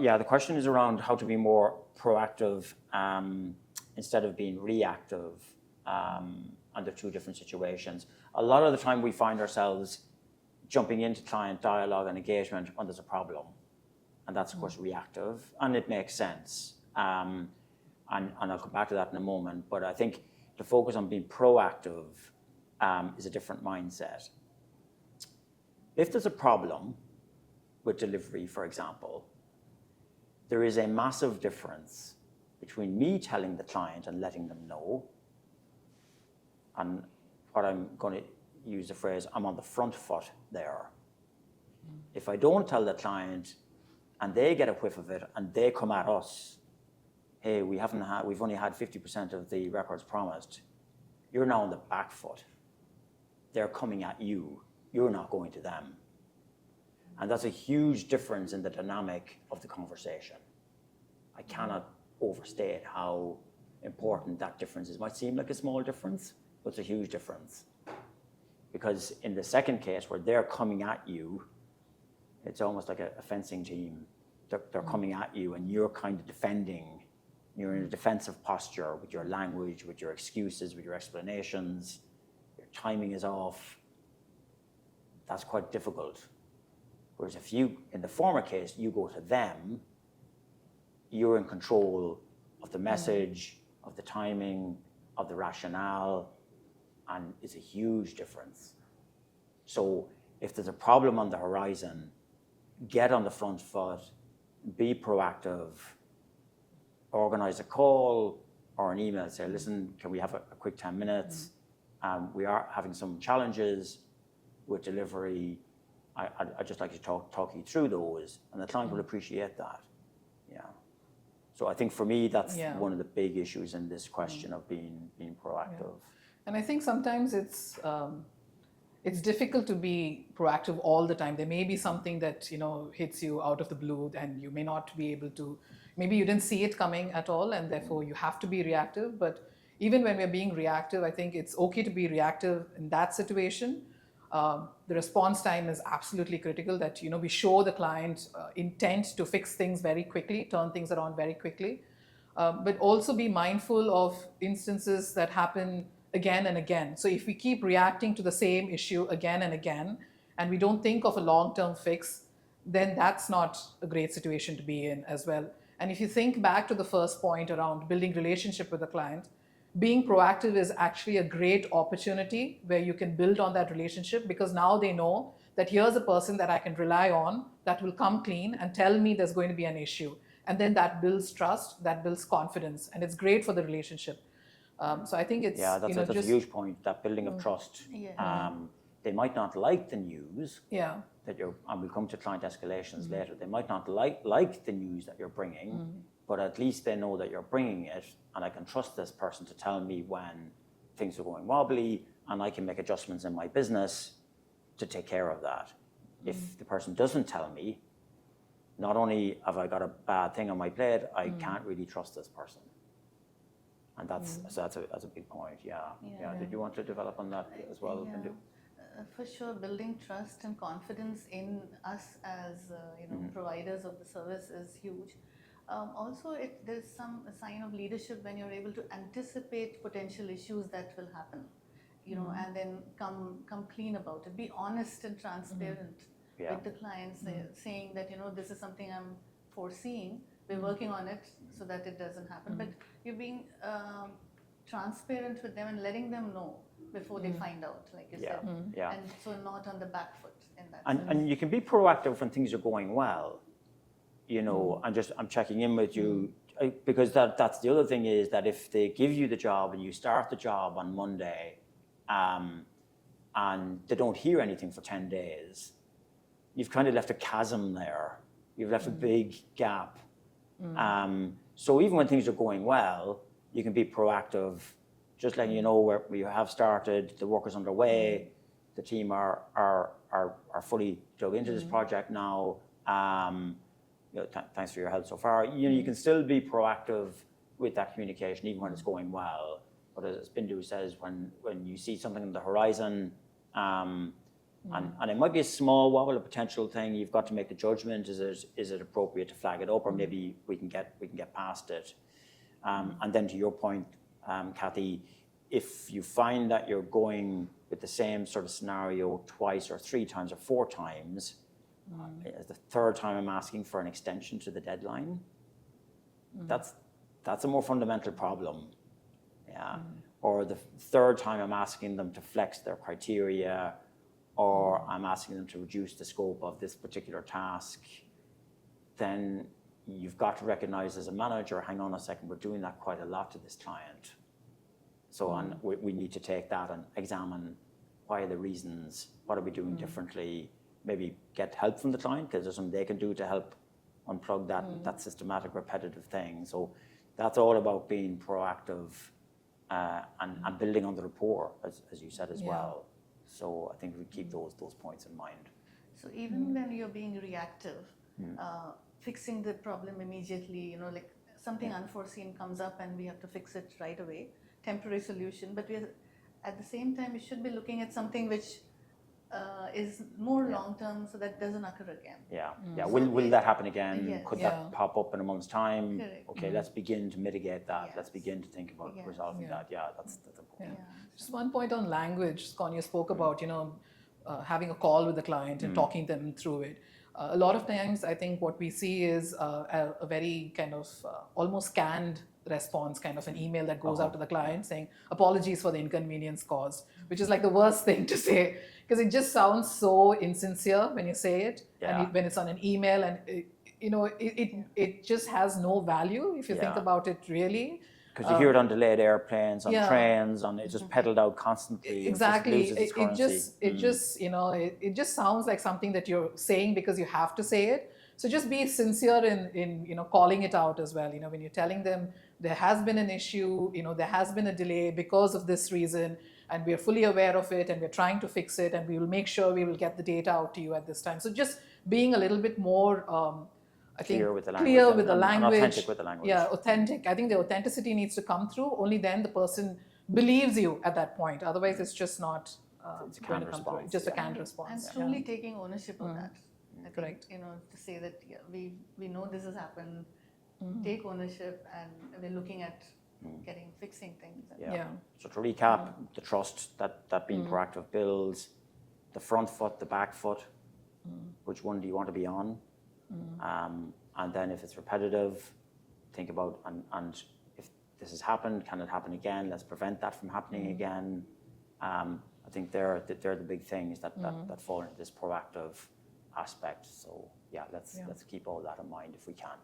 yeah, the question is around how to be more proactive instead of being reactive under two different situations. A lot of the time we find ourselves jumping into client dialogue and engagement when there's a problem. And that's, of course, reactive, and it makes sense. And I'll come back to that in a moment. But I think the focus on being proactive is a different mindset. If there's a problem with delivery, for example, there is a massive difference between me telling the client and letting them know, and what I'm going to use the phrase, I'm on the front foot there. If I don't tell the client and they get a whiff of it and they come at us, hey, we've only had 50% of the records promised, you're now on the back foot. They're coming at you. You're not going to them. And that's a huge difference in the dynamic of the conversation. I cannot overstate how important that difference is. It might seem like a small difference, but it's a huge difference. Because in the second case, where they're coming at you, it's almost like a fencing team. They're coming at you and you're kind of defending. You're in a defensive posture with your language, with your excuses, with your explanations. Your timing is off. That's quite difficult. Whereas if you, in the former case, you go to them, you're in control of the message, of the timing, of the rationale, and it's a huge difference. So if there's a problem on the horizon, get on the front foot, be proactive, organize a call or an email, say, listen, can we have a quick 10 minutes? We are having some challenges with delivery. I'd just like to talk you through those, and the client will appreciate that. Yeah. So I think for me, that's one of the big issues in this question of being proactive. Yeah. And I think sometimes it's difficult to be proactive all the time. There may be something that hits you out of the blue, and you may not be able to. Maybe you didn't see it coming at all, and therefore you have to be reactive. But even when we're being reactive, I think it's okay to be reactive in that situation. The response time is absolutely critical, that we show the client intent to fix things very quickly, turn things around very quickly, but also be mindful of instances that happen again and again. So if we keep reacting to the same issue again and again, and we don't think of a long-term fix, then that's not a great situation to be in as well. And if you think back to the first point around building relationship with the client, being proactive is actually a great opportunity where you can build on that relationship, because now they know that here's a person that I can rely on that will come clean and tell me there's going to be an issue. And then that builds trust, that builds confidence, and it's great for the relationship. So I think it's that's a huge point, that building of trust. They might not like the news that and we'll come to client escalations later. They might not like the news that you're bringing, but at least they know that you're bringing it, and I can trust this person to tell me when things are going wobbly, and I can make adjustments in my business to take care of that. If the person doesn't tell me, not only have I got a bad thing on my plate, I can't really trust this person. And that's a big point. Yeah. Did you want to develop on that as well? For sure, building trust and confidence in us as providers of the service is huge. Also, there's some sign of leadership when you're able to anticipate potential issues that will happen, and then come clean about it. Be honest and transparent with the clients, saying that this is something I'm foreseeing. We're working on it so that it doesn't happen. But you're being transparent with them and letting them know before they find out, like you said. And so not on the back foot in that sense. And you can be proactive when things are going well. I'm checking in with you, because that's the other thing, is that if they give you the job and you start the job on Monday, and they don't hear anything for 10 days, you've kind of left a chasm there. You've left a big gap. So even when things are going well, you can be proactive, just letting you know where we have started, the work is underway, the team are fully dug into this project now. Thanks for your help so far. You can still be proactive with that communication even when it's going well. But as Bindu says, when you see something on the horizon, And it might be a small wobble, a potential thing. You've got to make the judgment. Is it appropriate to flag it up, or maybe we can get past it. And then to your point, Kathy, if you find that you're going with the same sort of scenario twice or 3 times or 4 times, the third time I'm asking for an extension to the deadline, that's a more fundamental problem. Yeah. Or the third time I'm asking them to flex their criteria, or I'm asking them to reduce the scope of this particular task, then you've got to recognize as a manager, hang on a second, we're doing that quite a lot to this client. So we need to take that and examine why are the reasons, what are we doing differently, maybe get help from the client because there's something they can do to help unplug that systematic repetitive thing. So that's all about being proactive and building on the rapport, as you said as well. So I think we keep those points in mind. So even when you're being reactive, fixing the problem immediately, like something unforeseen comes up and we have to fix it right away, temporary solution, but at the same time, we should be looking at something which is more long-term so that doesn't occur again. Yeah. Will that happen again? Yes. Could that pop up in a month's time? Correct. Okay, let's begin to mitigate that. Yes. Let's begin to think about resolving that. Yeah, that's important. Just one point on language. Sonia spoke about, having a call with the client and talking them through it. A lot of times, I think what we see is a very kind of almost canned response, kind of an email that goes out to the client saying, apologies for the inconvenience caused, which is like the worst thing to say because it just sounds so insincere when you say it. And when it's on an email and, it just has no value if you think about it really. Because you hear it on delayed airplanes, on trains, it's just peddled out constantly. Exactly. It just sounds like something that you're saying because you have to say it. So just be sincere in calling it out as well. When you're telling them there has been an issue, there has been a delay because of this reason, and we are fully aware of it, and we're trying to fix it, and we will make sure we will get the data out to you at this time. So just being a little bit more clear with the language. And authentic with the language. Yeah, authentic. I think the authenticity needs to come through. Only then the person believes you at that point. Otherwise, it's just not it's a canned response. Just a canned response. And truly taking ownership of that. Correct. To say that we know this has happened, take ownership, and we're looking at fixing things. So to recap, the trust that being proactive builds, the front foot, the back foot, which one do you want to be on? And then if it's repetitive, think about, and if this has happened, can it happen again? Let's prevent that from happening again. I think they're the big things that fall into this proactive aspect. So let's keep all that in mind if we can.